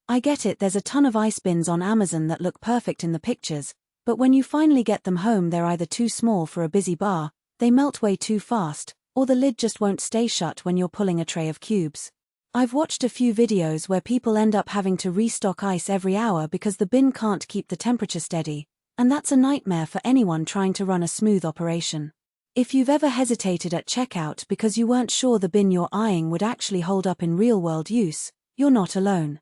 I get it, there's a ton of ice bins on Amazon that look perfect in the pictures, but when you finally get them home they're either too small for a busy bar, they melt way too fast, or the lid just won't stay shut when you're pulling a tray of cubes. I've watched a few videos where people end up having to restock ice every hour because the bin can't keep the temperature steady, and that's a nightmare for anyone trying to run a smooth operation. If you've ever hesitated at checkout because you weren't sure the bin you're eyeing would actually hold up in real-world use, you're not alone.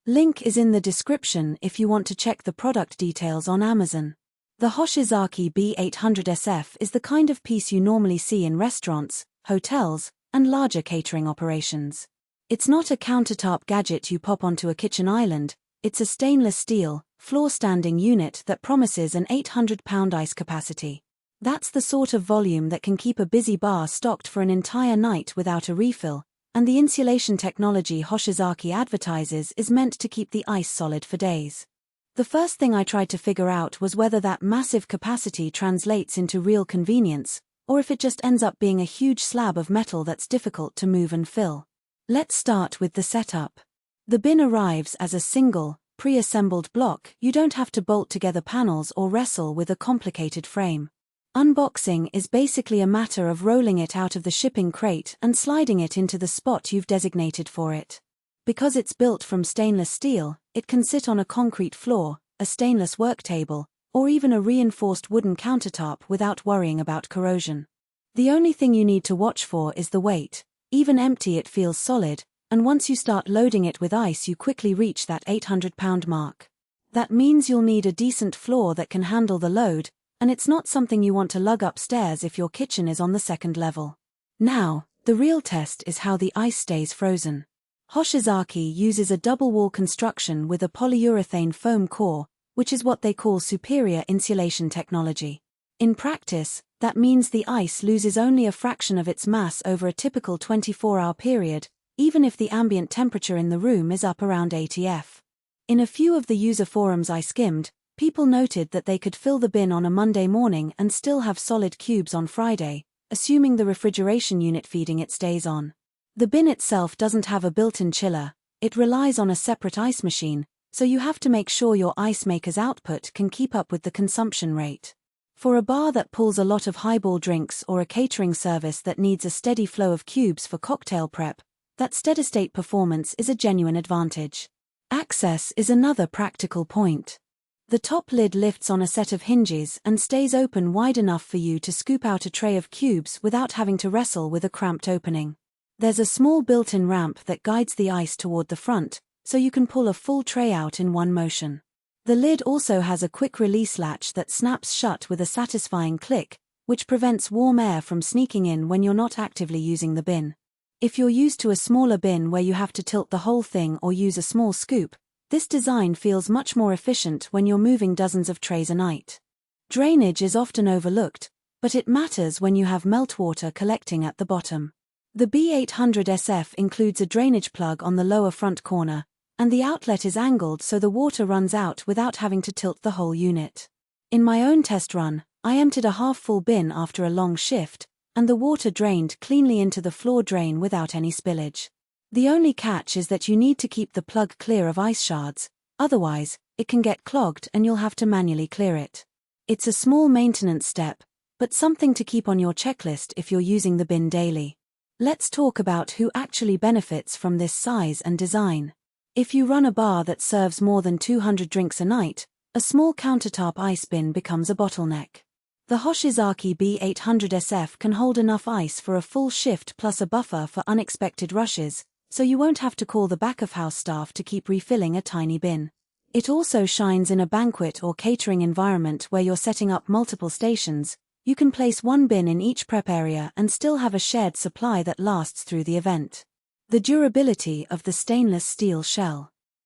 Link is in the description if you want to check the product details on Amazon. The Hoshizaki B800SF is the kind of piece you normally see in restaurants, hotels, and larger catering operations. It's not a countertop gadget you pop onto a kitchen island, it's a stainless steel, floor-standing unit that promises an 800-pound ice capacity. That's the sort of volume that can keep a busy bar stocked for an entire night without a refill, and the insulation technology Hoshizaki advertises is meant to keep the ice solid for days. The first thing I tried to figure out was whether that massive capacity translates into real convenience, or if it just ends up being a huge slab of metal that's difficult to move and fill. Let's start with the setup. The bin arrives as a single, pre-assembled block. You don't have to bolt together panels or wrestle with a complicated frame. Unboxing is basically a matter of rolling it out of the shipping crate and sliding it into the spot you've designated for it. Because it's built from stainless steel, it can sit on a concrete floor, a stainless work table, or even a reinforced wooden countertop without worrying about corrosion. The only thing you need to watch for is the weight. Even empty it feels solid, and once you start loading it with ice you quickly reach that 800-pound mark. That means you'll need a decent floor that can handle the load, and it's not something you want to lug upstairs if your kitchen is on the second level. Now, the real test is how the ice stays frozen. Hoshizaki uses a double-wall construction with a polyurethane foam core, which is what they call superior insulation technology. In practice, that means the ice loses only a fraction of its mass over a typical 24-hour period, even if the ambient temperature in the room is up around 80 F. In a few of the user forums I skimmed, people noted that they could fill the bin on a Monday morning and still have solid cubes on Friday, assuming the refrigeration unit feeding it stays on. The bin itself doesn't have a built-in chiller, it relies on a separate ice machine, so you have to make sure your ice maker's output can keep up with the consumption rate. For a bar that pulls a lot of highball drinks or a catering service that needs a steady flow of cubes for cocktail prep, that steady-state performance is a genuine advantage. Access is another practical point. The top lid lifts on a set of hinges and stays open wide enough for you to scoop out a tray of cubes without having to wrestle with a cramped opening. There's a small built-in ramp that guides the ice toward the front, so you can pull a full tray out in one motion. The lid also has a quick-release latch that snaps shut with a satisfying click, which prevents warm air from sneaking in when you're not actively using the bin. If you're used to a smaller bin where you have to tilt the whole thing or use a small scoop, this design feels much more efficient when you're moving dozens of trays a night. Drainage is often overlooked, but it matters when you have meltwater collecting at the bottom. The B800SF includes a drainage plug on the lower front corner, and the outlet is angled so the water runs out without having to tilt the whole unit. In my own test run, I emptied a half-full bin after a long shift, and the water drained cleanly into the floor drain without any spillage. The only catch is that you need to keep the plug clear of ice shards, otherwise, it can get clogged and you'll have to manually clear it. It's a small maintenance step, but something to keep on your checklist if you're using the bin daily. Let's talk about who actually benefits from this size and design. If you run a bar that serves more than 200 drinks a night, a small countertop ice bin becomes a bottleneck. The Hoshizaki B800SF can hold enough ice for a full shift plus a buffer for unexpected rushes, so you won't have to call the back-of-house staff to keep refilling a tiny bin. It also shines in a banquet or catering environment where you're setting up multiple stations. You can place one bin in each prep area and still have a shared supply that lasts through the event. The durability of the stainless steel shell.